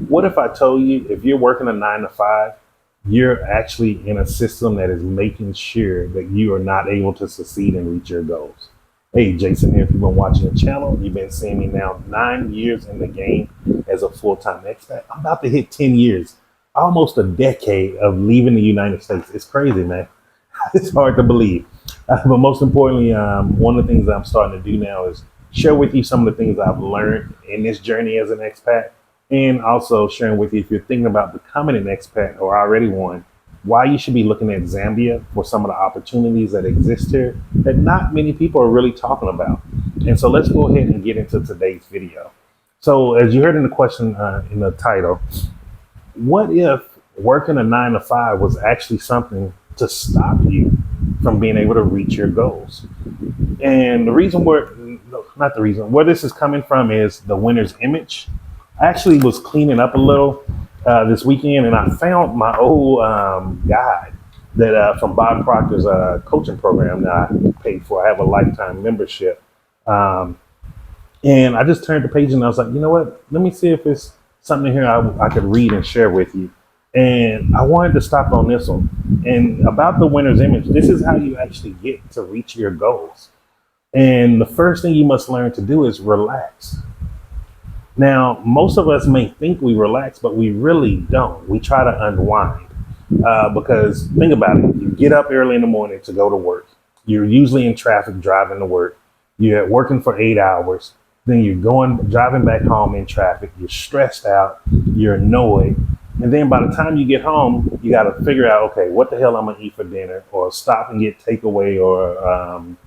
What if I told you if you're working a 9 to 5, you're actually in a system that is making sure that you are not able to succeed and reach your goals? Hey, Jason here. If you've been watching the channel, you've been seeing me now 9 years in the game as a full-time expat. I'm about to hit 10 years, almost a decade of leaving the United States. It's crazy, man. It's hard to believe. But most importantly, one of the things that I'm starting to do now is share with you some of the things I've learned in this journey as an expat, and also sharing with you, if you're thinking about becoming an expat or already one, why you should be looking at Zambia for some of the opportunities that exist here that not many people are really talking about. And so let's go ahead and get into today's video. So as you heard in the question in the title, what if working a 9 to 5 was actually something to stop you from being able to reach your goals? And the reason where this is coming from is the winner's image. I actually was cleaning up a little this weekend, and I found my old guide that from Bob Proctor's coaching program that I paid for. I have a lifetime membership. And I just turned the page and I was like, you know what? Let me see if it's something here I could read and share with you. And I wanted to stop on this one. And about the winner's image, this is how you actually get to reach your goals. And the first thing you must learn to do is relax. Now, most of us may think we relax, but we really don't. We try to unwind because think about it. You get up early in the morning to go to work. You're usually in traffic driving to work. You're working for 8 hours. Then you're driving back home in traffic. You're stressed out. You're annoyed. And then by the time you get home, you got to figure out, okay, what the hell I'm going to eat for dinner, or stop and get takeaway or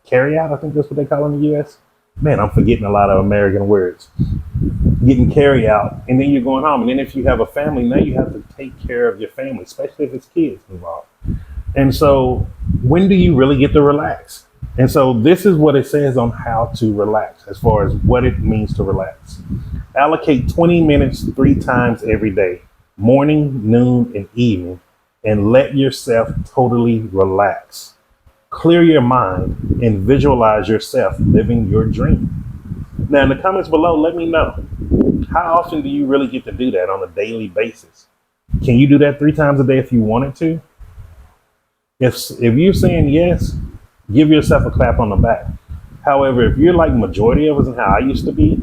carry out. I think that's what they call in the U.S. Man, I'm forgetting a lot of American words. Getting carry out, and then you're going home. And then if you have a family, now you have to take care of your family, especially if it's kids involved. And so when do you really get to relax? And so this is what it says on how to relax, as far as what it means to relax. Allocate 20 minutes 3 times every day, morning, noon, and evening, and let yourself totally relax. Clear your mind and visualize yourself living your dream. Now in the comments below, let me know, how often do you really get to do that on a daily basis? Can you do that 3 times a day if you wanted to? If you're saying yes, give yourself a clap on the back. However, if you're like majority of us and how I used to be,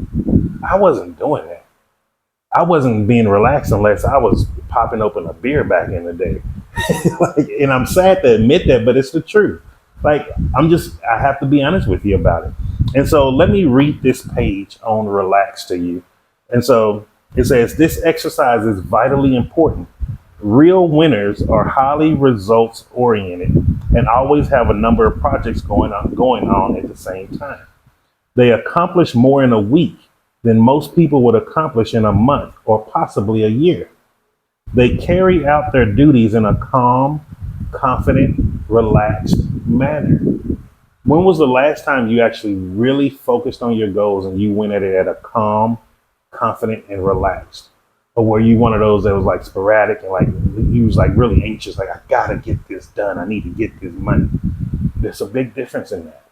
I wasn't doing that. I wasn't being relaxed unless I was popping open a beer back in the day. And I'm sad to admit that, but it's the truth. I have to be honest with you about it. And so let me read this page on relax to you. And so it says, this exercise is vitally important. Real winners are highly results oriented and always have a number of projects going on at the same time. They accomplish more in a week than most people would accomplish in a month or possibly a year. They carry out their duties in a calm, confident, relaxed manner. When was the last time you actually really focused on your goals and you went at it at a calm, confident, and relaxed? Or were you one of those that was like sporadic and you was like really anxious, like I gotta get this done, I need to get this money? There's a big difference in that.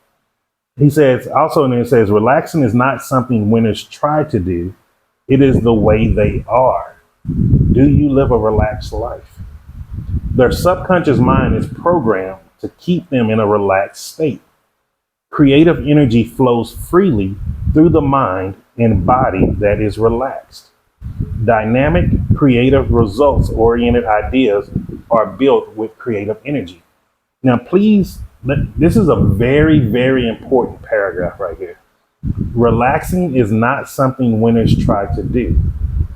He says, also in there, it says, relaxing is not something winners try to do. It is the way they are. Do you live a relaxed life? Their subconscious mind is programmed to keep them in a relaxed state. Creative energy flows freely through the mind and body that is relaxed. Dynamic, creative, results-oriented ideas are built with creative energy. Now, please, this is a very, very important paragraph right here. Relaxing is not something winners try to do.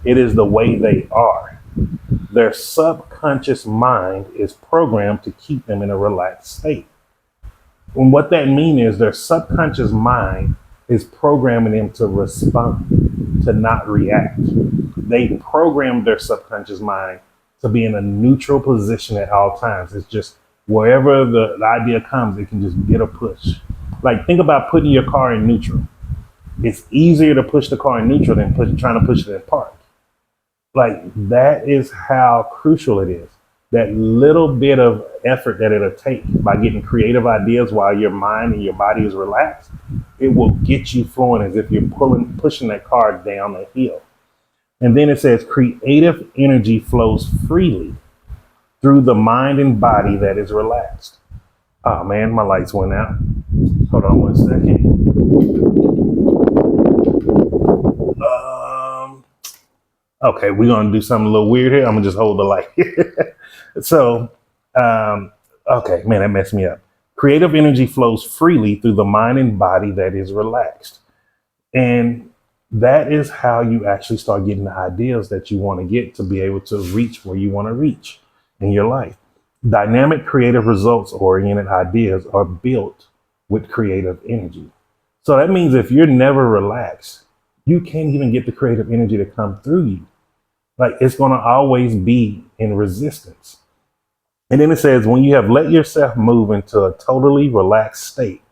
It is the way they are. Their subconscious mind is programmed to keep them in a relaxed state. And what that means is their subconscious mind is programming them to respond, to not react. They program their subconscious mind to be in a neutral position at all times. It's just wherever the idea comes, it can just get a push. Like, think about putting your car in neutral. It's easier to push the car in neutral than trying to push it in park. Like, that is how crucial it is. That little bit of effort that it'll take by getting creative ideas while your mind and your body is relaxed, it will get you flowing as if you're pushing that car down the hill. And then it says creative energy flows freely through the mind and body that is relaxed. Oh man, my lights went out. Hold on 1 second. Okay, we're gonna do something a little weird here. I'm gonna just hold the light. So, okay, man, that messed me up. Creative energy flows freely through the mind and body that is relaxed. And that is how you actually start getting the ideas that you want to get to be able to reach where you want to reach in your life. Dynamic, creative, results oriented ideas are built with creative energy. So that means if you're never relaxed, you can't even get the creative energy to come through you. Like it's going to always be in resistance. And then it says, when you have let yourself move into a totally relaxed state,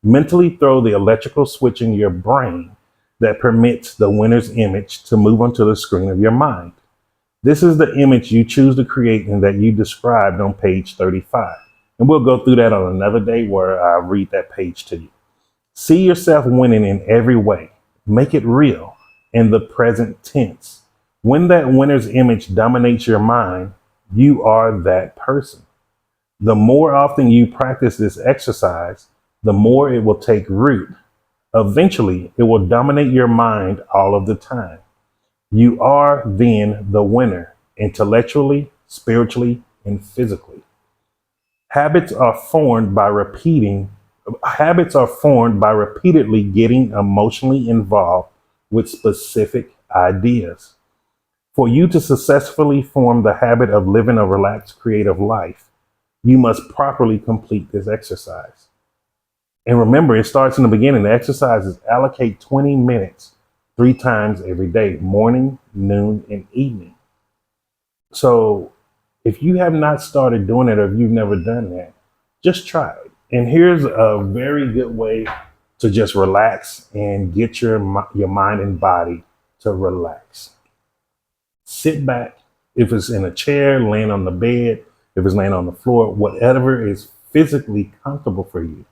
mentally throw the electrical switch in your brain that permits the winner's image to move onto the screen of your mind. This is the image you choose to create and that you described on page 35. And we'll go through that on another day where I read that page to you. See yourself winning in every way. Make it real in the present tense. When that winner's image dominates your mind, you are that person. The more often you practice this exercise, the more it will take root. Eventually, it will dominate your mind all of the time. You are then the winner, intellectually, spiritually, and physically. Habits are formed by repeatedly getting emotionally involved with specific ideas. For you to successfully form the habit of living a relaxed, creative life, you must properly complete this exercise. And remember, it starts in the beginning. The exercise is allocate 20 minutes 3 times every day, morning, noon, and evening. So if you have not started doing it, or if you've never done that, just try it. And here's a very good way to just relax and get your mind and body to relax. Sit back. If it's in a chair, laying on the bed, if it's laying on the floor, whatever is physically comfortable for you.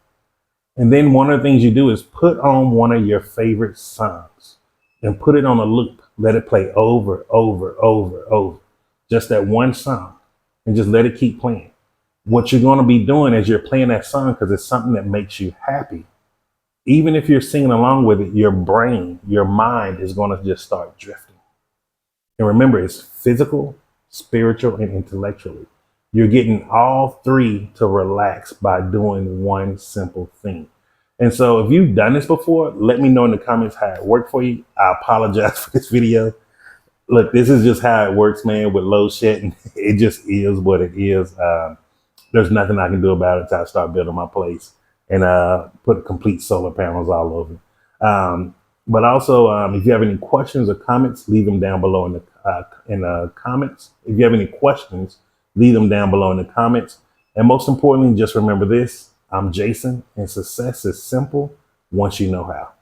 And then one of the things you do is put on one of your favorite songs and put it on a loop. Let it play over. Just that one song, and just let it keep playing. What you're going to be doing as you're playing that song, because it's something that makes you happy, even if you're singing along with it, your brain, your mind is going to just start drifting. And remember, it's physical, spiritual, and intellectually. You're getting all 3 to relax by doing one simple thing. And so if you've done this before, let me know in the comments how it worked for you. I apologize for this video. Look, this is just how it works, man, with load shedding. It just is what it is. There's nothing I can do about it until I start building my place and put complete solar panels all over. But also, if you have any questions or comments, leave them down below in the comments. If you have any questions, leave them down below in the comments. And most importantly, just remember this: I'm Jason, and success is simple once you know how.